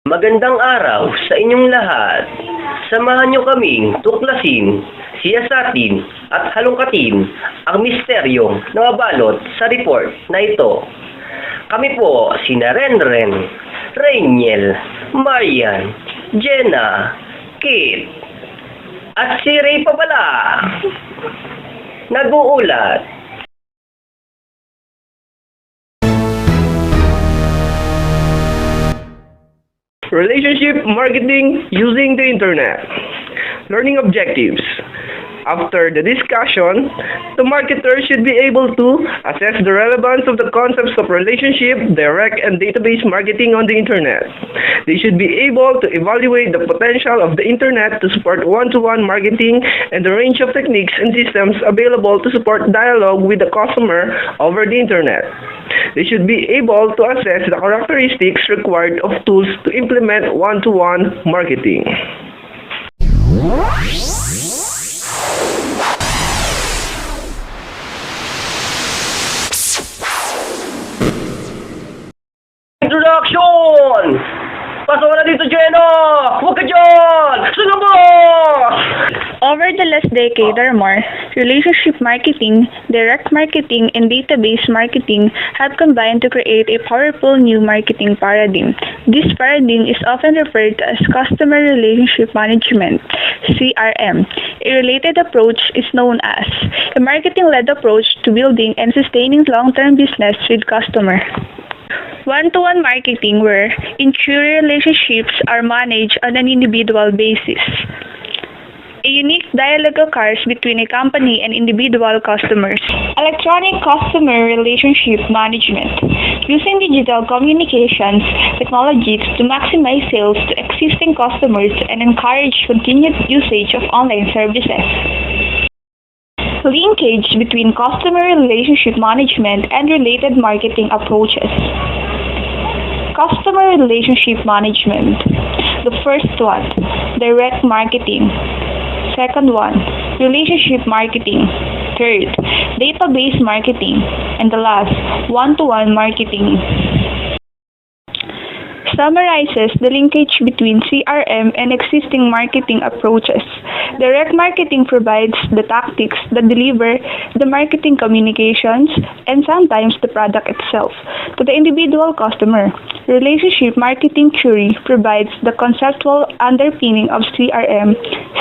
Magandang araw sa inyong lahat. Samahan niyo kaming tuklasin, siyasatin at halongkatin ang misteryong nababalot sa report na ito. Kami po sina Renren, Rainiel, Marian, Jenna, Kate, at si Ray pa pala. Nag-uulat. Relationship marketing using the internet. Learning objectives. After the discussion, the marketer should be able to assess the relevance of the concepts of relationship, direct, and database marketing on the internet. They should be able to evaluate the potential of the internet to support one-to-one marketing and the range of techniques and systems available to support dialogue with the customer over the internet. They should be able to assess the characteristics required of tools to implement one-to-one marketing. Introduction! Pasok na dito, Jenna! Huwag ka dyan! Sunod mo! Over the last decade or more, relationship marketing, direct marketing, and database marketing have combined to create a powerful new marketing paradigm. This paradigm is often referred to as Customer Relationship Management, CRM. A related approach is known as a marketing-led approach to building and sustaining long-term business with customer. One-to-one marketing where insurer relationships are managed on an individual basis. A unique dialogue occurs between a company and individual customers. Electronic customer relationship management. Using digital communications technologies to maximize sales to existing customers and encourage continued usage of online services. Linkage between customer relationship management and related marketing approaches. Customer relationship management. The first one, direct marketing. Second one, relationship marketing. Third, database marketing. And the last, one-to-one marketing. Summarizes the linkage between CRM and existing marketing approaches. Direct marketing provides the tactics that deliver the marketing communications and sometimes the product itself to the individual customer. Relationship marketing theory provides the conceptual underpinning of CRM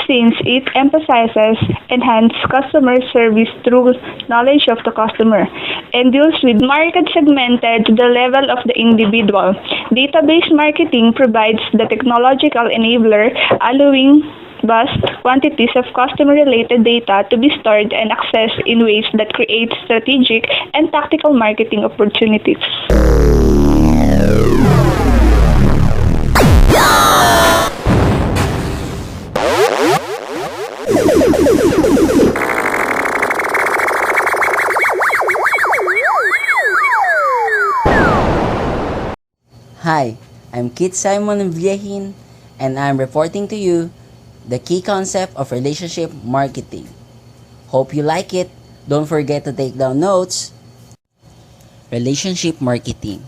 since it emphasizes enhanced customer service through knowledge of the customer and deals with market segmented to the level of the individual. Database marketing provides the technological enabler allowing vast quantities of customer-related data to be stored and accessed in ways that create strategic and tactical marketing opportunities. Hi, I'm Kit Simon Viehin, and I'm reporting to you the key concept of relationship marketing. Hope you like it. Don't forget to take down notes. Relationship marketing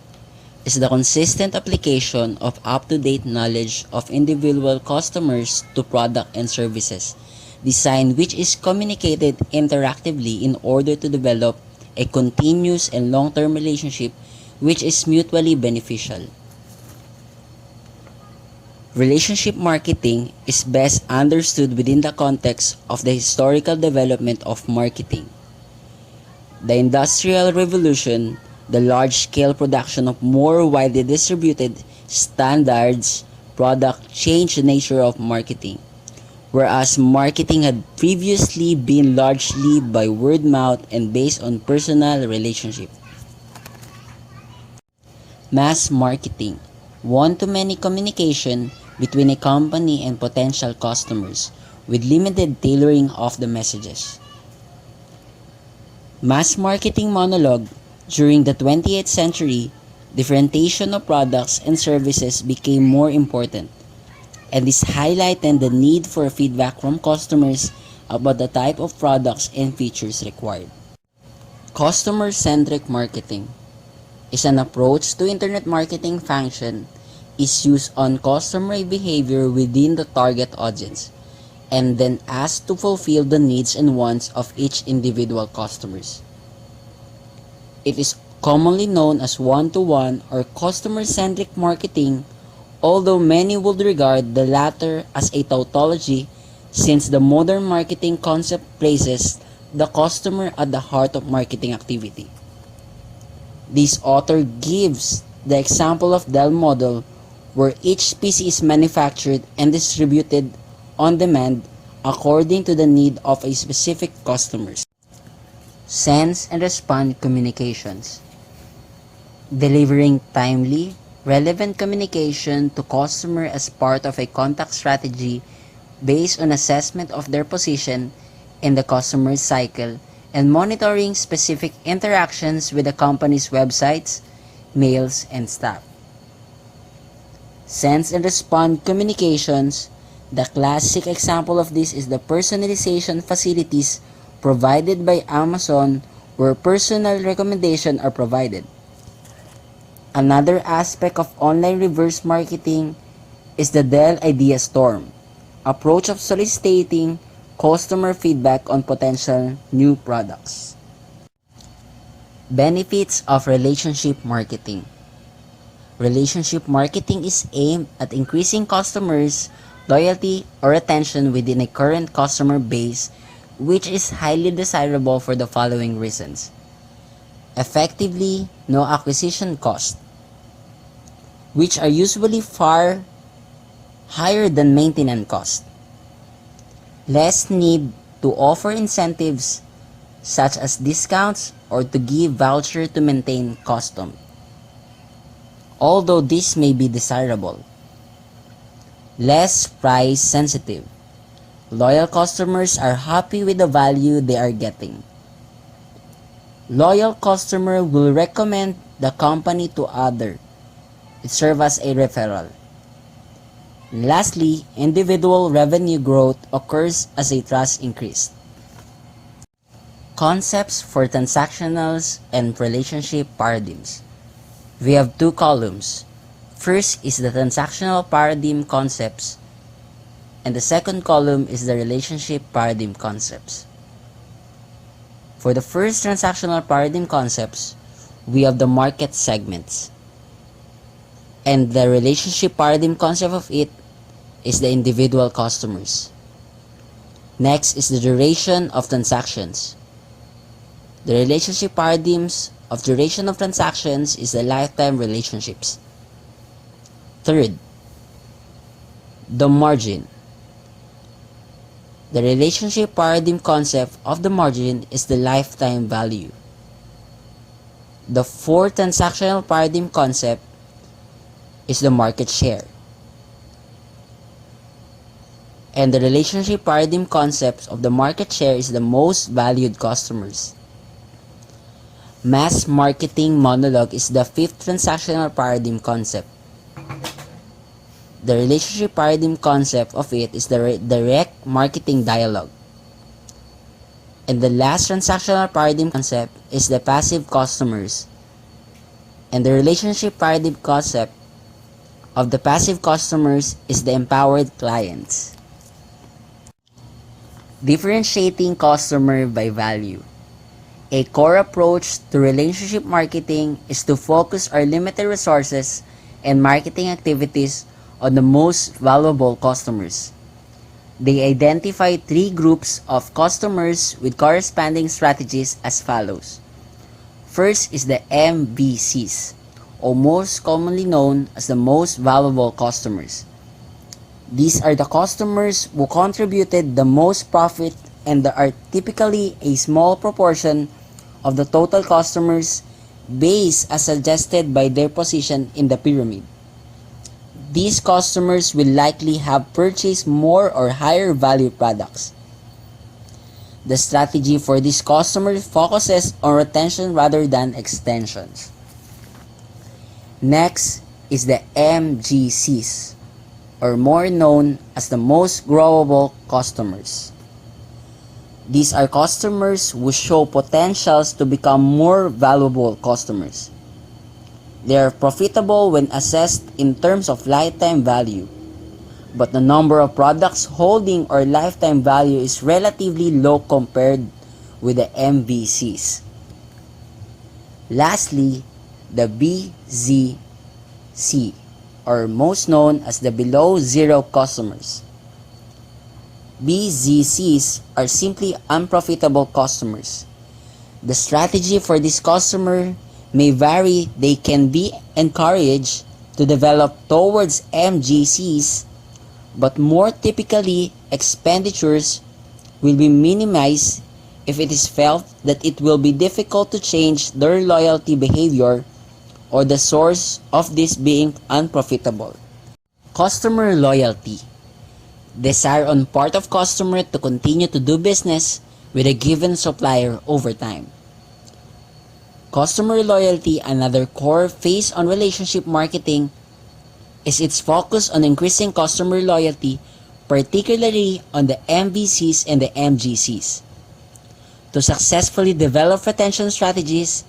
is the consistent application of up-to-date knowledge of individual customers to product and services, design which is communicated interactively in order to develop a continuous and long-term relationship which is mutually beneficial. Relationship marketing is best understood within the context of the historical development of marketing. The Industrial Revolution, the large-scale production of more widely distributed standards product changed the nature of marketing, whereas marketing had previously been largely by word of mouth and based on personal relationship. Mass marketing, one-to-many communication between a company and potential customers with limited tailoring of the messages. Mass marketing monologue. During the 20th century, differentiation of products and services became more important, and this highlighted the need for feedback from customers about the type of products and features required. Customer-centric marketing is an approach to internet marketing function is used on customer behavior within the target audience and then asked to fulfill the needs and wants of each individual customers. It is commonly known as one-to-one or customer-centric marketing, although many would regard the latter as a tautology since the modern marketing concept places the customer at the heart of marketing activity. This author gives the example of Dell model where each PC is manufactured and distributed on demand according to the need of a specific customers. Sense and respond communications. Delivering timely, relevant communication to customer as part of a contact strategy based on assessment of their position in the customer cycle and monitoring specific interactions with the company's websites, mails, and staff. Sense and respond communications. The classic example of this is the personalization facilities provided by Amazon where personal recommendations are provided. Another aspect of online reverse marketing is the Dell Idea Storm approach of soliciting customer feedback on potential new products. Benefits of relationship marketing. Relationship marketing is aimed at increasing customers' loyalty or retention within a current customer base, which is highly desirable for the following reasons. Effectively, no acquisition cost, which are usually far higher than maintenance cost. Less need to offer incentives such as discounts or to give voucher to maintain custom, although this may be desirable. Less price sensitive. Loyal customers are happy with the value they are getting. Loyal customer will recommend the company to others. It serves as a referral. Lastly, individual revenue growth occurs as a trust increase. Concepts for transactionals and relationship paradigms. We have two columns. First is the transactional paradigm concepts, and the second column is the relationship paradigm concepts. For the first transactional paradigm concepts, we have the market segments, and the relationship paradigm concept of it is the individual customers. Next is the duration of transactions. The relationship paradigms of duration of transactions is the lifetime relationships. Third, the margin. The relationship paradigm concept of the margin is the lifetime value. The fourth transactional paradigm concept is the market share. And the relationship paradigm concepts of the market share is the most valued customers. Mass marketing monologue is the fifth transactional paradigm concept. The relationship paradigm concept of it is the direct marketing dialogue. And the last transactional paradigm concept is the passive customers. And the relationship paradigm concept of the passive customers is the empowered clients. Differentiating customer by value. A core approach to relationship marketing is to focus our limited resources and marketing activities on the most valuable customers. They identify three groups of customers with corresponding strategies as follows. First is the MVCs, or most commonly known as the most valuable customers. These are the customers who contributed the most profit and are typically a small proportion of the total customers base as suggested by their position in the pyramid. These customers will likely have purchased more or higher value products. The strategy for this customer focuses on retention rather than extensions. Next is the MGCs, or more known as the most growable customers. These are customers who show potentials to become more valuable customers. They are profitable when assessed in terms of lifetime value, but the number of products holding or lifetime value is relatively low compared with the MVCs. Lastly, the BZC, or most known as the below zero customers. BZCs are simply unprofitable customers. The strategy for this customer may vary. They can be encouraged to develop towards MGCs, but more typically, expenditures will be minimized if it is felt that it will be difficult to change their loyalty behavior or the source of this being unprofitable. Customer loyalty. Desire on part of customer to continue to do business with a given supplier over time. Customer loyalty, another core phase on relationship marketing, is its focus on increasing customer loyalty, particularly on the MVCs and the MGCs. To successfully develop retention strategies,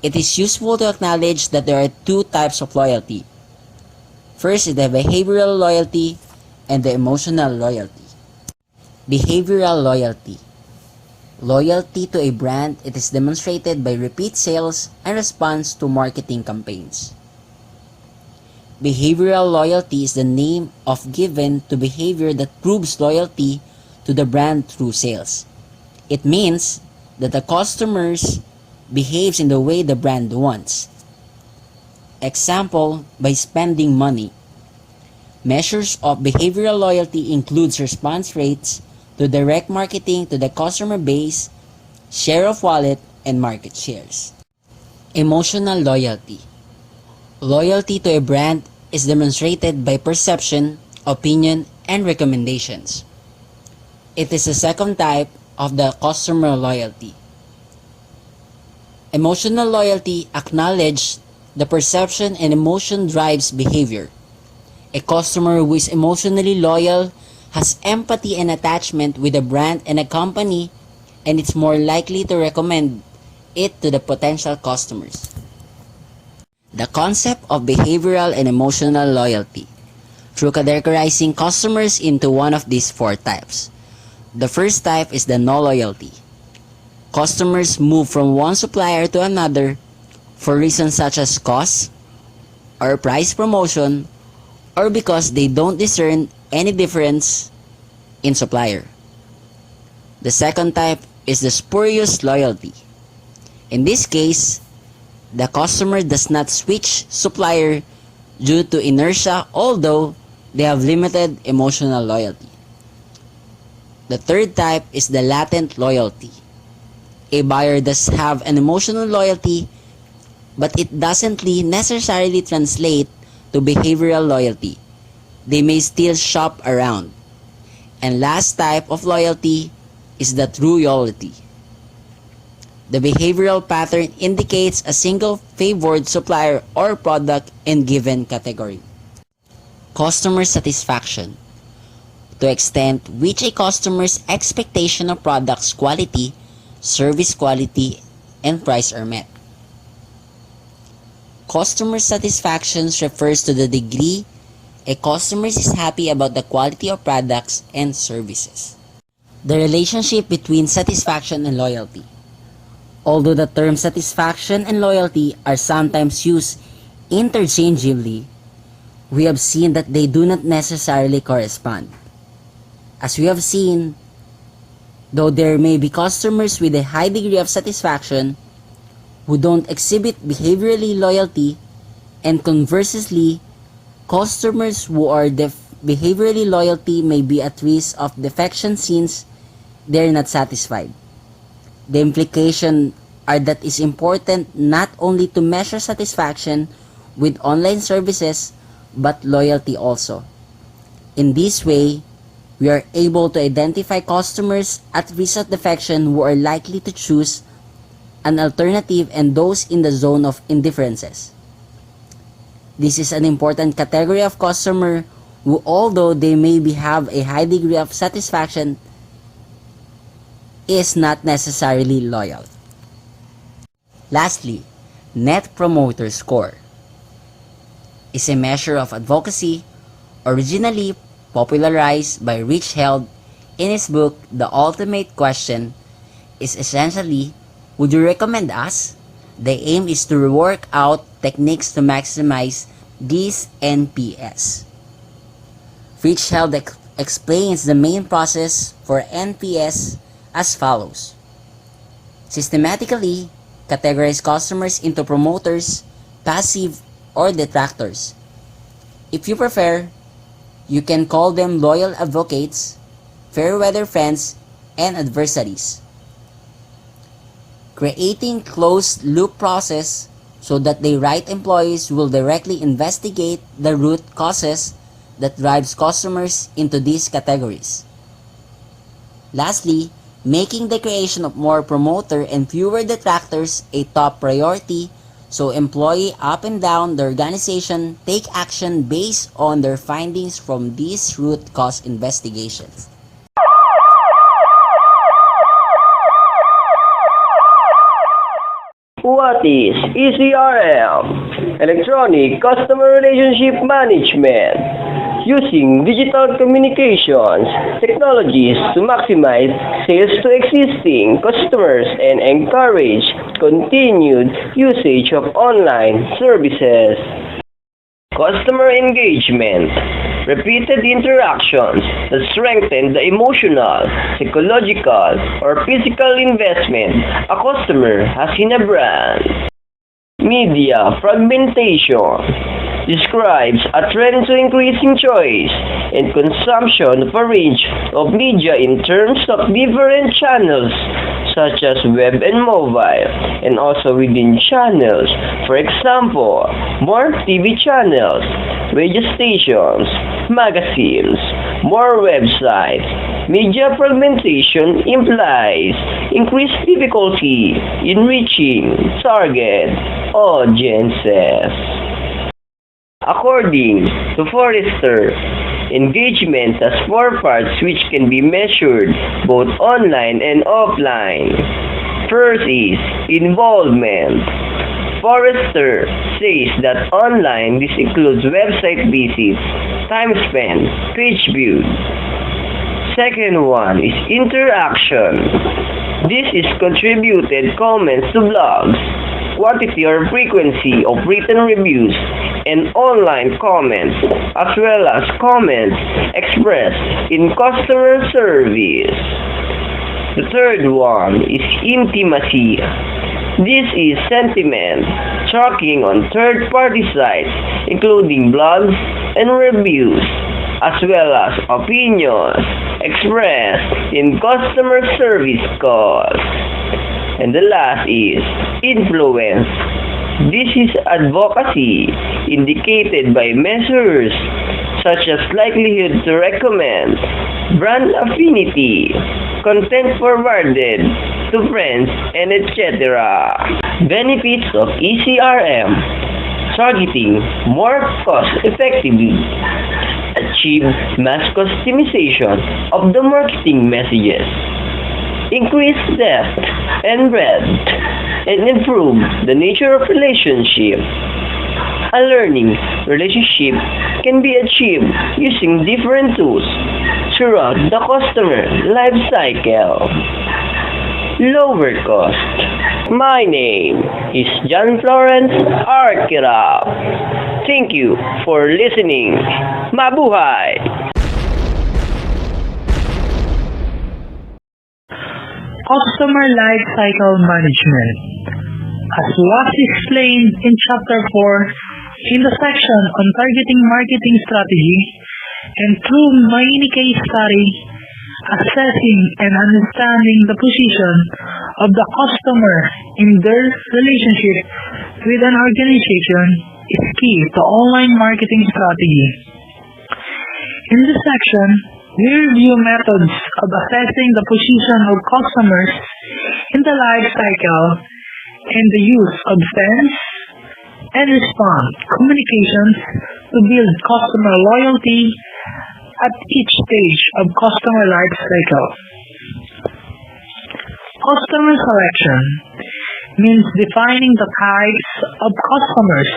it is useful to acknowledge that there are two types of loyalty. First is the behavioral loyalty and the emotional loyalty. Behavioral loyalty. Loyalty to a brand, it is demonstrated by repeat sales and response to marketing campaigns. Behavioral loyalty is the name of given to behavior that proves loyalty to the brand through sales. It means that the customers behaves in the way the brand wants. Example, by spending money. Measures of behavioral loyalty includes response rates to direct marketing to the customer base, share of wallet, and market shares. Emotional loyalty. Loyalty to a brand is demonstrated by perception, opinion, and recommendations. It is the second type of the customer loyalty. Emotional loyalty acknowledges the perception and emotion drives behavior. A customer who is emotionally loyal has empathy and attachment with a brand and a company, and it's more likely to recommend it to the potential customers. The concept of behavioral and emotional loyalty through categorizing customers into one of these four types. The first type is the no loyalty. Customers move from one supplier to another for reasons such as cost or price promotion, or because they don't discern any difference in supplier. The second type is the spurious loyalty. In this case, the customer does not switch supplier due to inertia, although they have limited emotional loyalty. The third type is the latent loyalty. A buyer does have an emotional loyalty, but it doesn't necessarily translate to behavioral loyalty. They may still shop around. And last type of loyalty is the true loyalty. The behavioral pattern indicates a single favored supplier or product in given category. Customer satisfaction. To extent which a customer's expectation of product's quality, service quality, and price are met. Customer satisfaction refers to the degree a customer is happy about the quality of products and services. The relationship between satisfaction and loyalty. Although the term satisfaction and loyalty are sometimes used interchangeably, we have seen that they do not necessarily correspond. As we have seen, though there may be customers with a high degree of satisfaction who don't exhibit behaviorally loyalty, and conversely, customers who are behaviorally loyalty may be at risk of defection since they are not satisfied. The implication are that it's important not only to measure satisfaction with online services but loyalty also. In this way, we are able to identify customers at risk of defection who are likely to choose an alternative and those in the zone of indifferences. This is an important category of customer who, although they may have a high degree of satisfaction, is not necessarily loyal. Lastly, Net Promoter Score. is a measure of advocacy originally popularized by Rich Held in his book The Ultimate Question is essentially, would you recommend us? The aim is to work out techniques to maximize these NPS. Rich Held explains the main process for NPS as follows. Systematically, categorize customers into promoters, passive, or detractors. If you prefer, you can call them loyal advocates, fair weather friends, and adversaries. Creating closed loop process so that the right employees will directly investigate the root causes that drives customers into these categories. Lastly, making the creation of more promoter and fewer detractors a top priority so employee up and down the organization take action based on their findings from these root cause investigations. What is ECRM? Electronic Customer Relationship Management. Using digital communications technologies to maximize sales to existing customers and encourage continued usage of online services. Customer engagement. Repeated interactions that strengthen the emotional, psychological, or physical investment a customer has in a brand. Media fragmentation describes a trend to increasing choice and consumption of a range of media in terms of different channels such as web and mobile, and also within channels. For example, more TV channels, radio stations, magazines, more websites. Media fragmentation implies increased difficulty in reaching target audiences. According to Forrester, engagement has 4 parts which can be measured both online and offline. First is involvement. Forrester says that online this includes website visits, time spent, page views. Second one is interaction. This is contributed comments to blogs, quantity or frequency of written reviews, and online comments, as well as comments expressed in customer service. The third one is intimacy. This is sentiment, tracking on third-party sites, including blogs and reviews, as well as opinions expressed in customer service calls. And the last is influence. This is advocacy indicated by measures such as likelihood to recommend, brand affinity, content forwarded to friends, and etc. Benefits of ECRM: targeting more cost effectively, achieve mass customization of the marketing messages, increase depth and breadth, and improve the nature of relationship. A learning relationship can be achieved using different tools throughout the customer life cycle. Lower cost. My name is John Florence Arquera. Thank you for listening. Mabuhay! Customer Life Cycle Management. As was explained in Chapter 4 in the section on targeting marketing strategy, and through many case study, assessing and understanding the position of the customer in their relationship with an organization is key to online marketing strategy. In this section, we review methods of assessing the position of customers in the life cycle and the use of sense and response communications to build customer loyalty at each stage of customer life cycle. Customer selection means defining the types of customers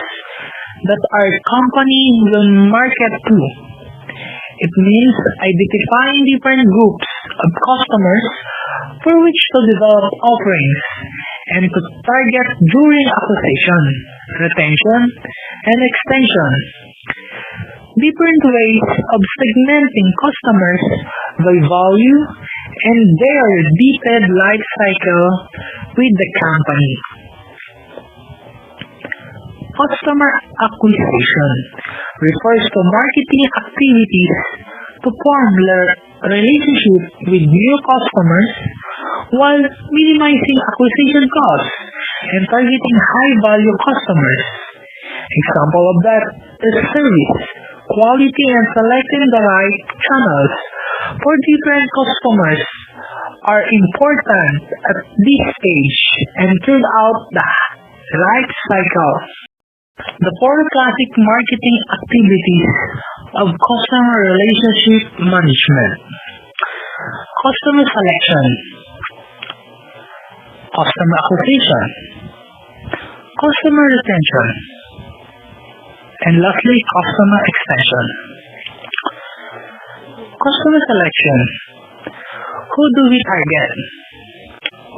that our company will market to. It means identifying different groups of customers for which to develop offerings and to target during acquisition, retention, and extension. Different ways of segmenting customers by value and their deepened life cycle with the company. Customer acquisition refers to marketing activities to form relationship with new customers while minimizing acquisition costs and targeting high-value customers. Example of that is service, quality, and selecting the right channels for different customers are important at this stage and throughout the life cycle. The four classic marketing activities of customer relationship management. Customer selection, customer acquisition, customer retention, and lastly, customer extension. Customer selection. Who do we target?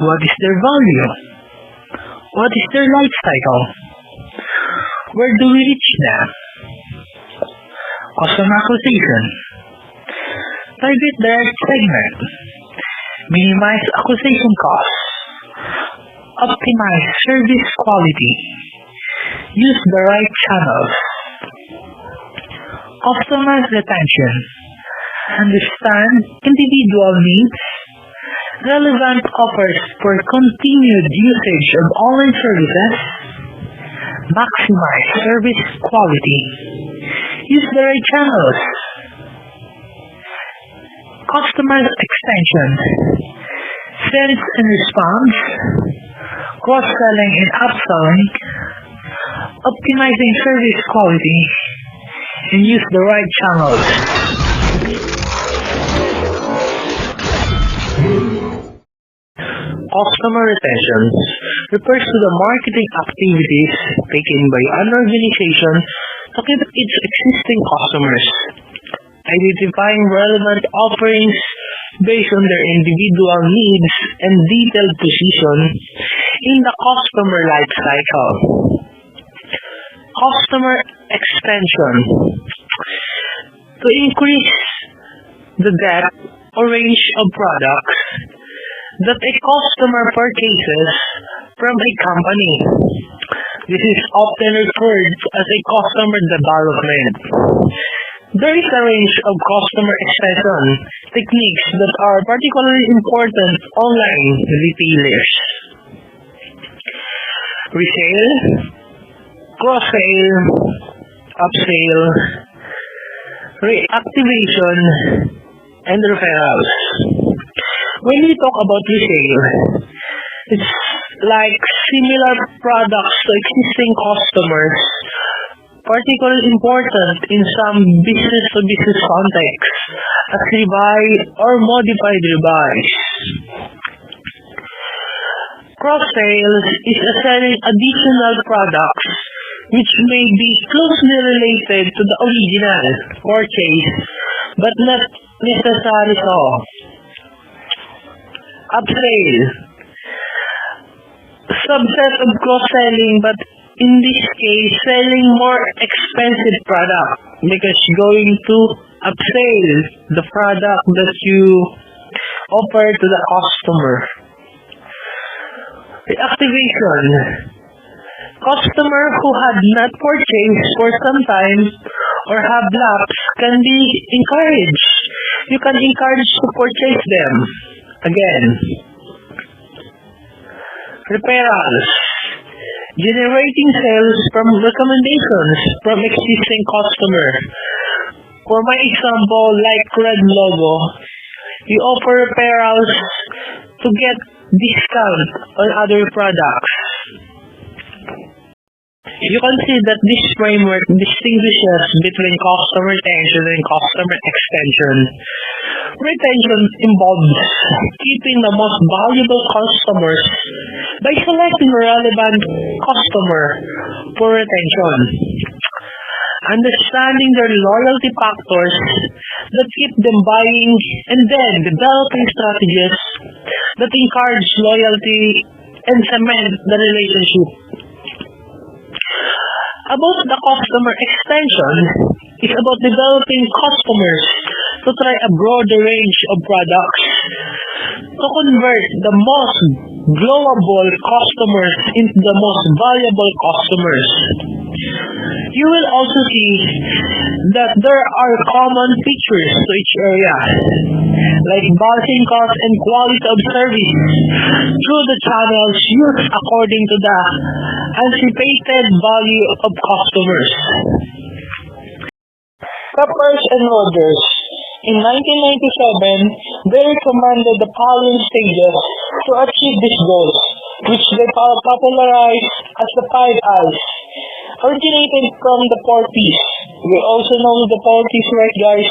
What is their value? What is their life cycle? Where do we reach them? Customer acquisition. Target direct segment. Minimize acquisition costs. Optimize service quality. Use the right channels. Customer retention. Understand individual needs. Relevant offers for continued usage of online services. Maximize service quality. Use the right channels. Customer extension. Sales and response. Cross-selling and upselling. Optimizing service quality. And use the right channels. Customer retention refers to the marketing activities taken by an organization to keep its existing customers, identifying relevant offerings based on their individual needs and detailed position in the customer life cycle. Customer extension. To increase the depth or range of products that a customer purchases from a company. This is often referred to as a customer development. There is a range of customer extension techniques that are particularly important online retailers. Resale, cross-sale, upsale, reactivation, and referrals. When we talk about resale, it's like similar products to existing customers, particularly important in some business-to-business contexts, as rebuy or modified rebuys. Cross-sales is selling additional products which may be closely related to the original purchase but not necessarily so. Upsale, subset of cross-selling, but in this case, selling more expensive product because going to upsell the product that you offer to the customer. Reactivation, customer who had not purchased for some time or have lapsed can be encouraged. You can encourage to purchase them again. Referrals, generating sales from recommendations from existing customer. For my example, like Red Logo, you offer referrals to get discount on other products. You can see that this framework distinguishes between customer retention and customer extension. Retention involves keeping the most valuable customers by selecting relevant customer for retention. understanding their loyalty factors that keep them buying, and then developing strategies that encourage loyalty and cement the relationship. About the customer extension is about developing customers to try a broader range of products to convert the most glowable customers into the most valuable customers. You will also see that there are common features to each area, like balancing cost and quality of service through the channels used according to the anticipated value of customers. Preppers and loaders. In 1997, they recommended the following stages to achieve these goals, which they popularized as the 5 I's, originated from the 4 P's. We also know the 4 P's, right, guys?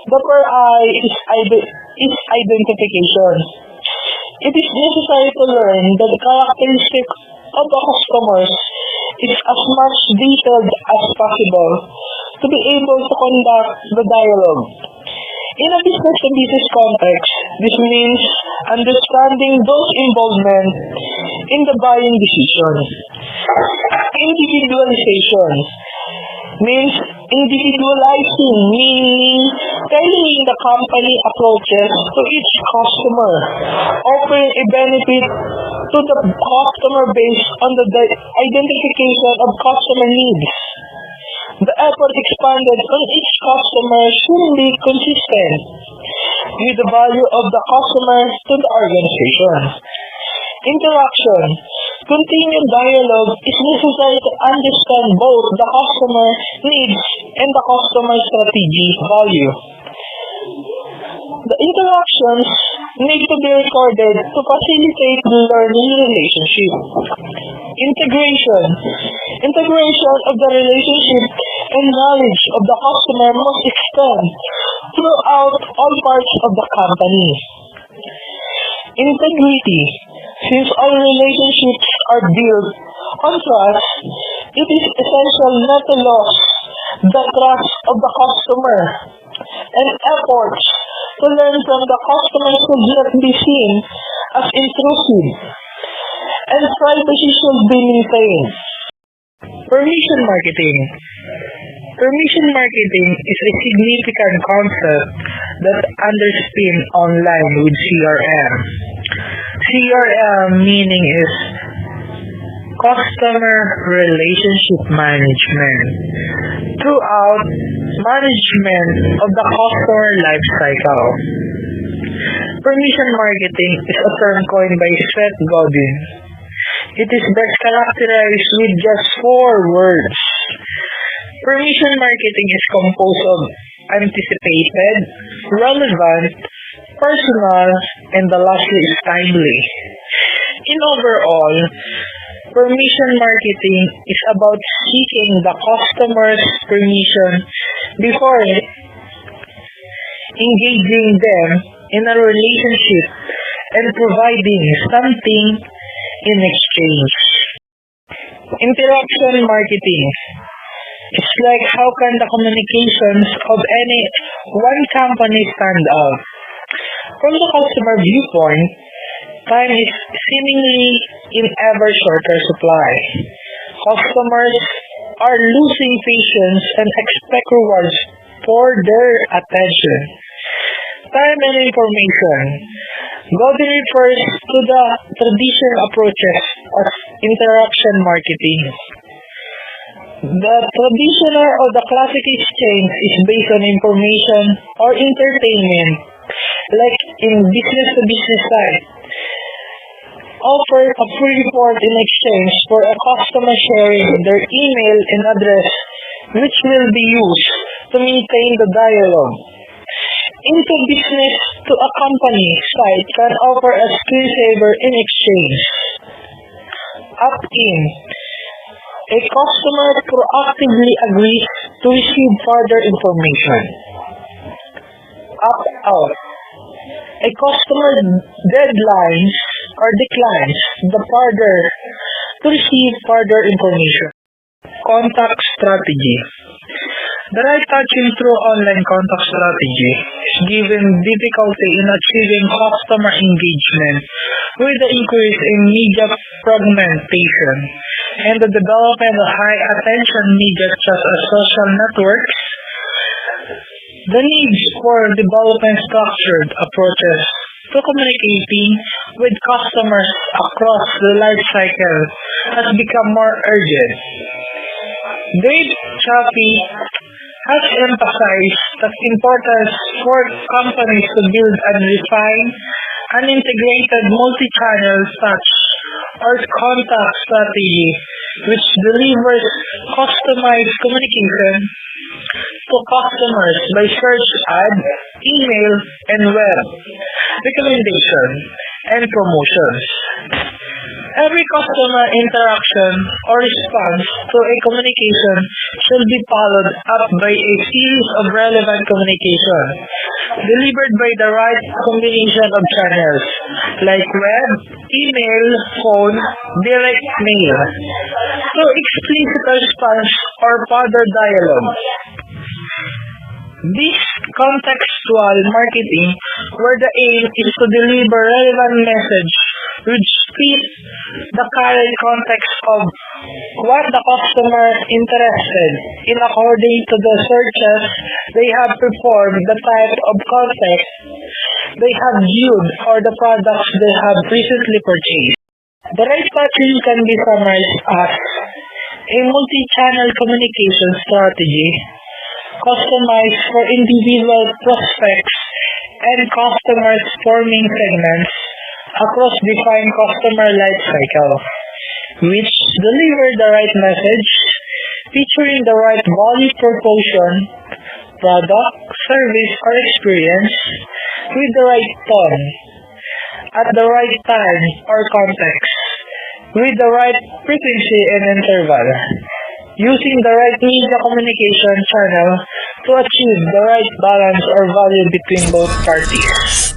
The first I is identification. It is necessary to learn the characteristics of the customers is as much detailed as possible to be able to conduct the dialogue. In a business-to-business context, this means understanding those involvement in the buying decision. Individualization means individualizing, meaning tailoring the company approaches to each customer, offering a benefit to the customer based on the identification of customer needs. The effort expanded on each customer should be consistent with the value of the customer to the organization. Interaction. Continued dialogue is necessary to understand both the customer needs and the customer strategy value. The interactions need to be recorded to facilitate the learning relationship. Integration. Integration of the relationship and knowledge of the customer must extend throughout all parts of the company. Integrity. Since all relationships are built on trust, it is essential not to lose the trust of the customer, and efforts to learn from the customer should not be seen as intrusive, and privacy should be maintained. Permission marketing. Permission marketing is a significant concept that underpin online with CRM. CRM meaning is Customer Relationship Management. Throughout management of the customer life cycle. Permission marketing is a term coined by Seth Godin. It is best characterized with just 4 words. Permission marketing is composed of anticipated, relevant, personal, and the lastly is timely. In overall, permission marketing is about seeking the customer's permission before engaging them in a relationship and providing something in exchange. Interaction marketing. It's like how can the communications of any one company stand out. From the customer viewpoint, time is seemingly in ever shorter supply. Customers are losing patience and expect rewards for their attention. Time and information. Godin refers to the traditional approaches of interaction marketing. The traditional or the classic exchange is based on information or entertainment, like in business-to-business side. Offer a free report in exchange for a customer sharing their email and address, which will be used to maintain the dialogue. Into business to a company site can offer a screensaver in exchange. Opt-in. A customer proactively agrees to receive further information. Opt-out. A customer deadlines or declines the further to receive further information. contact strategy. The right touching through online contact strategy is given difficulty in achieving customer engagement with the increase in media fragmentation and the development of high attention media such as social networks. The need for developing structured approaches to communicating with customers across the life cycle has become more urgent. Dave Chappie has emphasized the importance for companies to build and refine an integrated multi-channel touch or contact strategy which delivers customized communication to customers by search ad, email, and web, recommendation, and promotions. Every customer interaction or response to a communication should be followed up by a series of relevant communication delivered by the right combination of channels like web, email, phone, direct mail, to explicit response or further dialogue. This contextual marketing, where the aim is to deliver relevant message which fit the current context of what the customer interested in according to the searches they have performed, the type of context they have viewed, or the products they have recently purchased. The right touching can be summarized as a multi-channel communication strategy customized for individual prospects and customers forming segments across defined customer life cycle, which deliver the right message, featuring the right value proposition, product, service, or experience, with the right tone, at the right time or context, with the right frequency and interval, using the right media communication channel to achieve the right balance or value between both parties.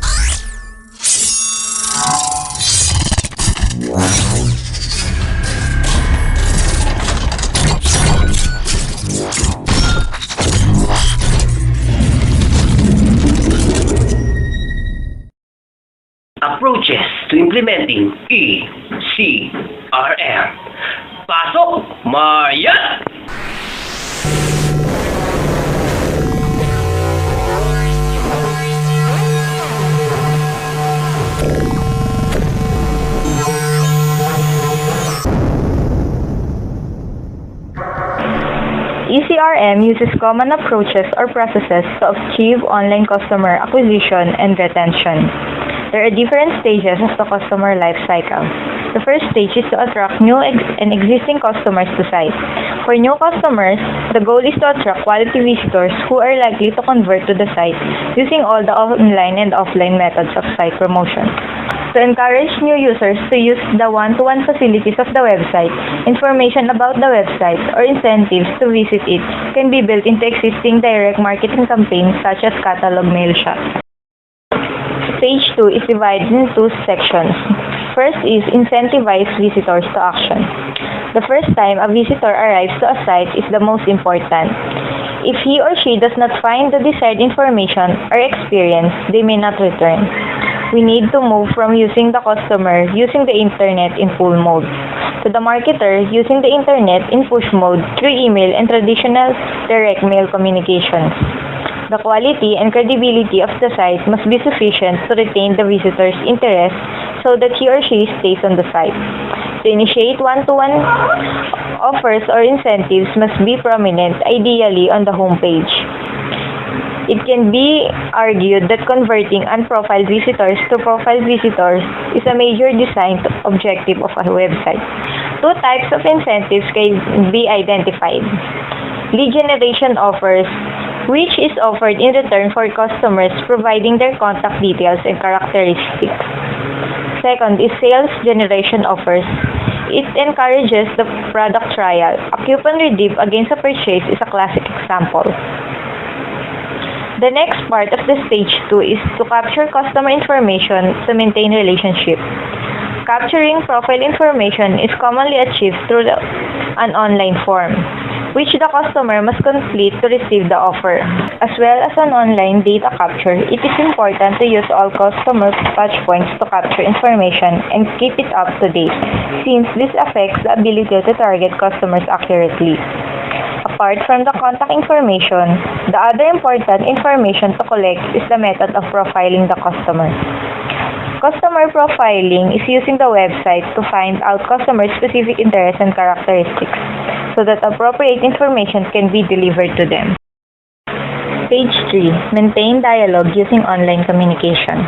Approaches to implementing ECRM. Pasok, Maya! ECRM uses common approaches or processes to achieve online customer acquisition and retention. There are different stages of the customer life cycle. The first stage is to attract new and existing customers to site. For new customers, the goal is to attract quality visitors who are likely to convert to the site using all the online and offline methods of site promotion. To encourage new users to use the one-to-one facilities of the website, information about the website or incentives to visit it can be built into existing direct marketing campaigns such as catalog mail shots. Stage 2 is divided in two sections. First is incentivize visitors to action. The first time a visitor arrives to a site is the most important. If he or she does not find the desired information or experience, they may not return. We need to move from using the customer using the internet in pull mode to the marketer using the internet in push mode through email and traditional direct mail communications. The quality and credibility of the site must be sufficient to retain the visitor's interest so that he or she stays on the site. To initiate one-to-one offers or incentives must be prominent, ideally on the homepage. It can be argued that converting unprofiled visitors to profiled visitors is a major design objective of a website. Two types of incentives can be identified. Lead generation offers, which is offered in return for customers providing their contact details and characteristics. Second is sales generation offers. It encourages the product trial. A coupon redeem against a purchase is a classic example. The next part of the stage 2 is to capture customer information to maintain relationship. Capturing profile information is commonly achieved through an online form. which the customer must complete to receive the offer. As well as an online data capture, it is important to use all customer touchpoints to capture information and keep it up to date, since this affects the ability to target customers accurately. Apart from the contact information, the other important information to collect is the method of profiling the customer. Customer profiling is using the website to find out customer specific interests and characteristics so that appropriate information can be delivered to them. Page 3. Maintain dialogue using online communication.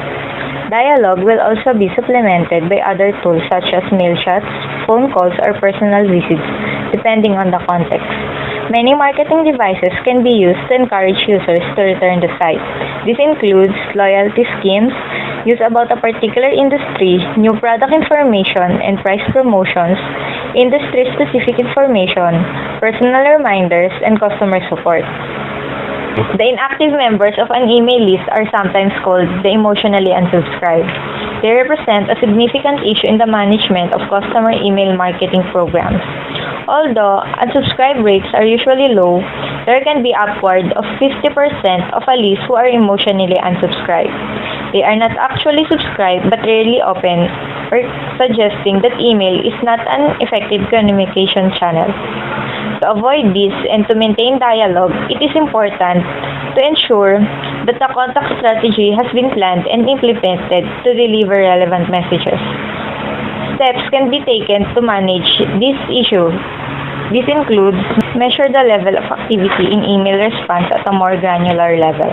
Dialogue will also be supplemented by other tools such as mail chats, phone calls, or personal visits, depending on the context. Many marketing devices can be used to encourage users to return the site. This includes loyalty schemes, news about a particular industry, new product information and price promotions, industry-specific information, personal reminders, and customer support. The inactive members of an email list are sometimes called the emotionally unsubscribed. They represent a significant issue in the management of customer email marketing programs. Although unsubscribe rates are usually low, there can be upward of 50% of a list who are emotionally unsubscribed. They are not actually subscribed but rarely open, or suggesting that email is not an effective communication channel. To avoid this and to maintain dialogue, it is important to ensure that the contact strategy has been planned and implemented to deliver relevant messages. Steps can be taken to manage this issue. This includes measure the level of activity in email response at a more granular level.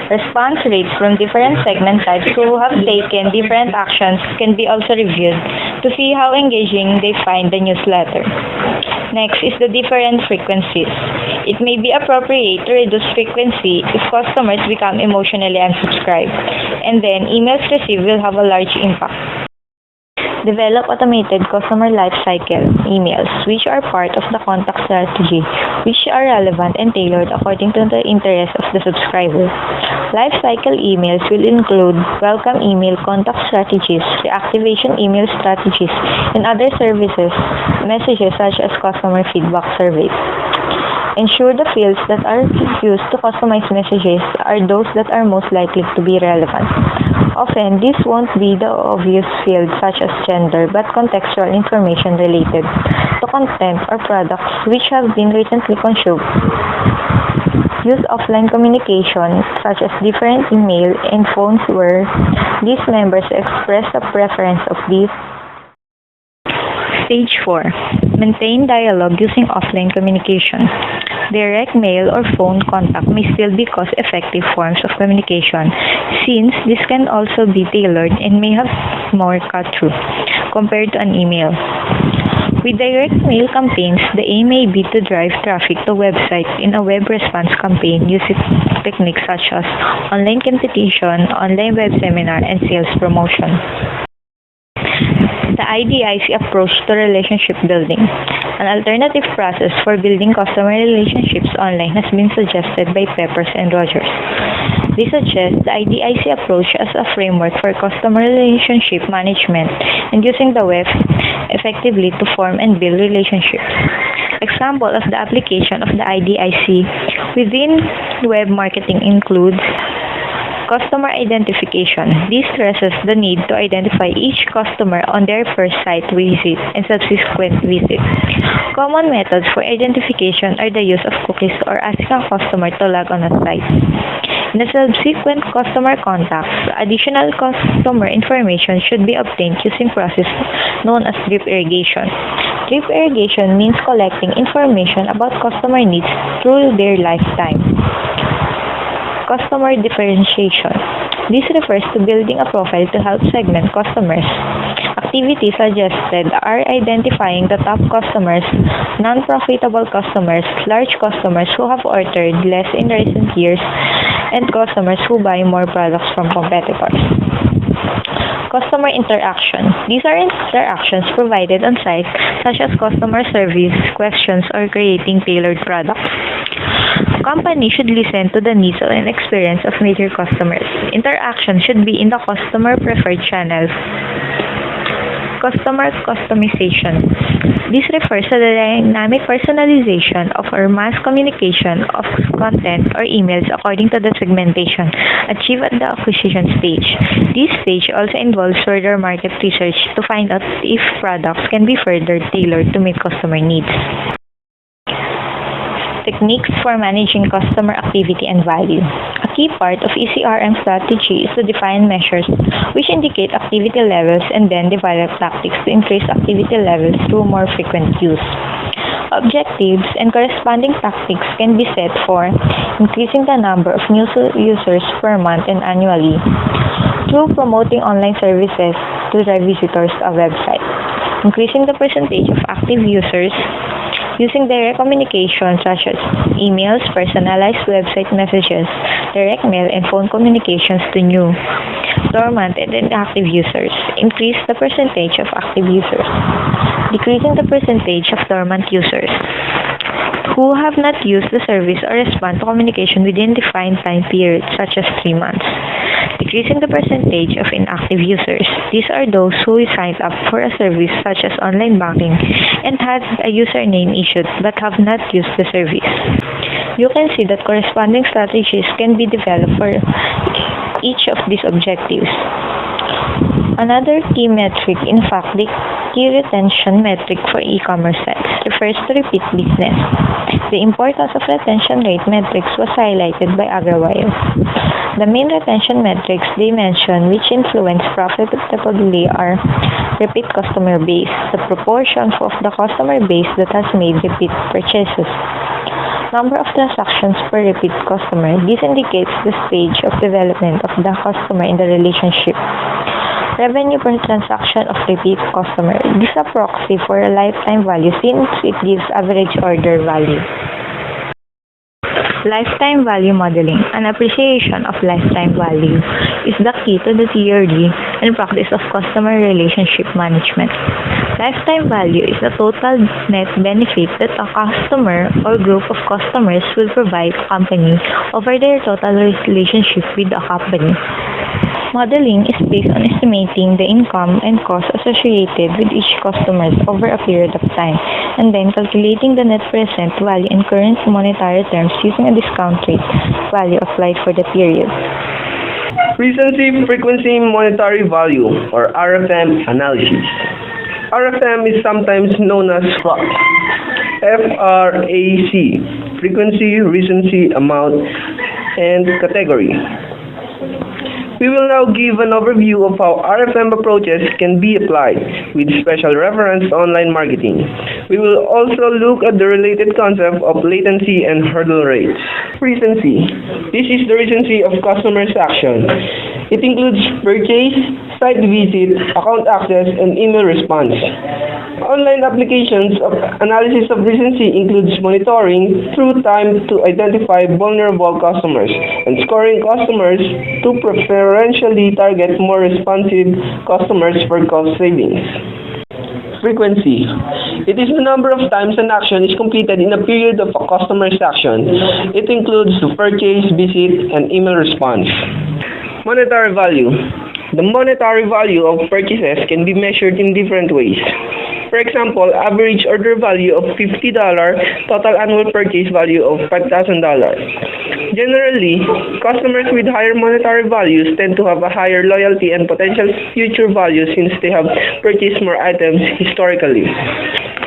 Response rates from different segment types who have taken different actions can be also reviewed to see how engaging they find the newsletter. Next is the different frequencies. It may be appropriate to reduce frequency if customers become emotionally unsubscribed, and then emails received will have a large impact. Develop automated customer lifecycle emails, which are part of the contact strategy, which are relevant and tailored according to the interests of the subscriber. Lifecycle emails will include welcome email contact strategies, reactivation email strategies, and other services, messages such as customer feedback surveys. Ensure the fields that are used to customize messages are those that are most likely to be relevant. Often, this won't be the obvious fields such as gender, but contextual information related to content or products which have been recently consumed. Use offline communication such as different email and phones where these members express the preference of these. Stage 4. Maintain dialogue using offline communication. Direct mail or phone contact may still be cost-effective forms of communication, since this can also be tailored and may have more cut-through compared to an email. With direct mail campaigns, the aim may be to drive traffic to websites in a web response campaign using techniques such as online competition, online web seminar, and sales promotion. The IDIC approach to relationship building. An alternative process for building customer relationships online has been suggested by Peppers and Rogers. They suggest the IDIC approach as a framework for customer relationship management and using the web effectively to form and build relationships. Example of the application of the IDIC within web marketing includes customer identification. This stresses the need to identify each customer on their first site visit and subsequent visits. Common methods for identification are the use of cookies or asking a customer to log on a site. In the subsequent customer contacts, additional customer information should be obtained using process known as drip irrigation. Drip irrigation means collecting information about customer needs through their lifetime. Customer differentiation. This refers to building a profile to help segment customers. Activities suggested are identifying the top customers, non-profitable customers, large customers who have ordered less in recent years, and customers who buy more products from competitors. Customer interaction. These are interactions provided on site, such as customer service, questions, or creating tailored products. Companies should listen to the needs and experience of major customers. Interaction should be in the customer preferred channels. customer customization. This refers to the dynamic personalization of or mass communication of content or emails according to the segmentation achieved at the acquisition stage. This stage also involves further market research to find out if products can be further tailored to meet customer needs. Techniques for managing customer activity and value. A key part of ECRM strategy is to define measures which indicate activity levels and then develop tactics to increase activity levels through more frequent use. Objectives and corresponding tactics can be set for increasing the number of new users per month and annually through promoting online services to their visitors to a website, increasing the percentage of active users using direct communication such as emails, personalized website messages, direct mail, and phone communications to new, dormant, and inactive users. Increase the percentage of active users. Decreasing the percentage of dormant users who have not used the service or respond to communication within defined time periods such as 3 months. Decreasing the percentage of inactive users. These are those who signed up for a service such as online banking and had a username issued but have not used the service. You can see that corresponding strategies can be developed for each of these objectives. Another key metric, in fact, the key retention metric for e-commerce sites, refers to repeat business. The importance of retention rate metrics was highlighted by AgriWire. The main retention metrics they mention which influence profitability are repeat customer base, the proportion of the customer base that has made repeat purchases, number of transactions per repeat customer. This indicates the stage of development of the customer in the relationship. Revenue per transaction of repeat customer. This is a proxy for a lifetime value since it gives average order value. Lifetime value modeling. An appreciation of lifetime value is the key to the theory and practice of customer relationship management. Lifetime value is the total net benefit that a customer or group of customers will provide a company over their total relationship with the company. Modeling is based on estimating the income and cost associated with each customer over a period of time, and then calculating the net present value in current monetary terms using a discount rate value applied for the period. Recency Frequency Monetary Value, or RFM analysis. RFM is sometimes known as FRAC. FRAC, frequency, recency, amount, and category. We will now give an overview of how RFM approaches can be applied, with special reference to online marketing. We will also look at the related concept of latency and hurdle rates. Recency. This is the recency of customers' action. It includes purchase, site visit, account access, and email response. Online applications of analysis of recency includes monitoring through time to identify vulnerable customers and scoring customers to preferentially target more responsive customers for cost savings. Frequency. It is the number of times an action is completed in a period of a customer's action. It includes the purchase, visit, and email response. Monetary value. The monetary value of purchases can be measured in different ways. For example, average order value of $50, total annual purchase value of $5,000. Generally, customers with higher monetary values tend to have a higher loyalty and potential future value since they have purchased more items historically.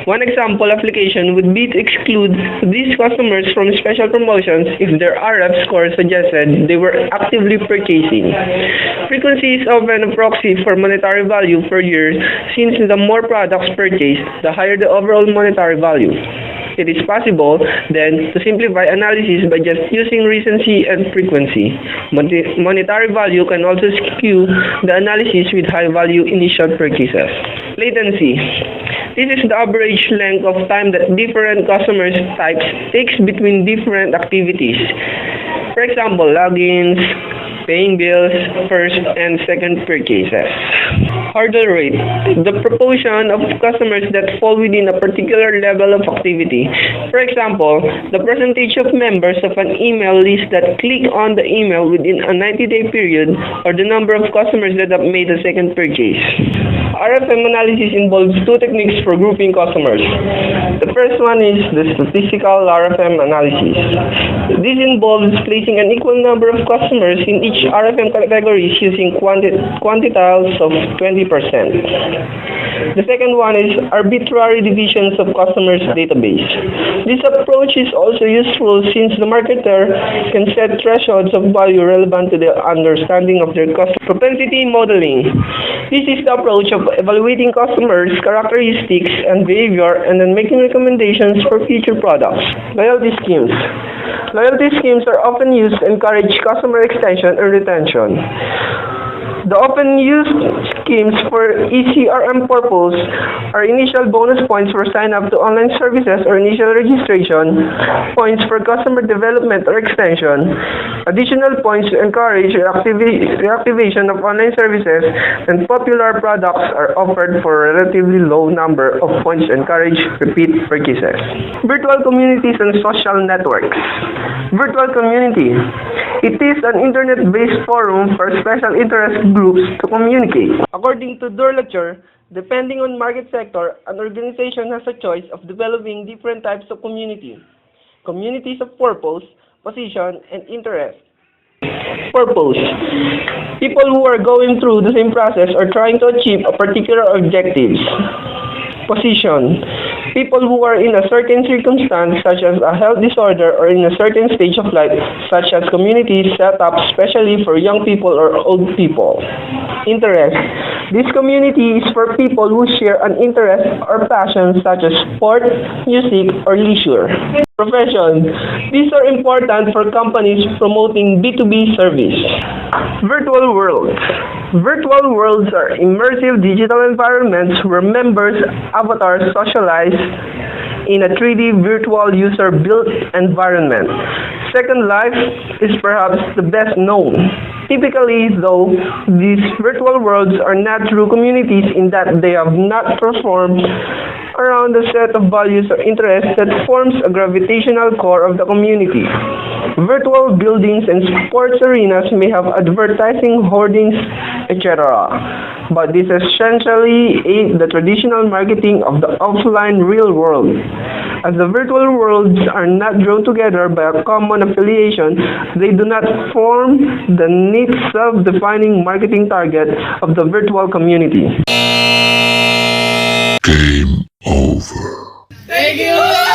One example application would be to exclude these customers from special promotions if their RF score suggested they were actively purchasing. Frequency is often a proxy for monetary value per year since the more products purchased, the higher the overall monetary value. It is possible, then, to simplify analysis by just using recency and frequency. Monetary value can also skew the analysis with high-value initial purchases. Latency. This is the average length of time that different customer types takes between different activities. For example, logins, paying bills, first and second purchases. Hurdle rate, the proportion of customers that fall within a particular level of activity. For example, the percentage of members of an email list that click on the email within a 90-day period, or the number of customers that have made a second purchase. RFM analysis involves two techniques for grouping customers. The first one is the statistical RFM analysis. This involves placing an equal number of customers in each RFM category using quantiles of 20%. The second one is arbitrary divisions of customers' database. This approach is also useful since the marketer can set thresholds of value relevant to the understanding of their customer. Propensity modeling. This is the approach of evaluating customers' characteristics and behavior and then making recommendations for future products. Loyalty schemes. Loyalty schemes are often used to encourage customer extension and retention. The often used schemes for ECRM purpose are initial bonus points for sign-up to online services or initial registration, points for customer development or extension, additional points to encourage reactivation of online services, and popular products are offered for a relatively low number of points to encourage repeat purchases. Virtual communities and social networks. Virtual community. It is an internet-based forum for special interest groups to communicate. According to Durlacher, depending on market sector, an organization has a choice of developing different types of community. Communities of purpose, position, and interest. Purpose. People who are going through the same process or trying to achieve a particular objectives. Position. People who are in a certain circumstance such as a health disorder or in a certain stage of life such as communities set up especially for young people or old people. Interest. This community is for people who share an interest or passion such as sport, music, or leisure. Profession. These are important for companies promoting B2B service. Virtual worlds. Virtual worlds are immersive digital environments where members' avatars socialize in a 3D virtual user-built environment. Second Life is perhaps the best known. Typically, though, these virtual worlds are not true communities in that they have not performed around a set of values or interests that forms a gravitational core of the community. Virtual buildings and sports arenas may have advertising hoardings, etc. But this essentially aids the traditional marketing of the offline real world. As the virtual worlds are not drawn together by a common affiliation, they do not form the neat self-defining marketing target of the virtual community. Game over. Thank you!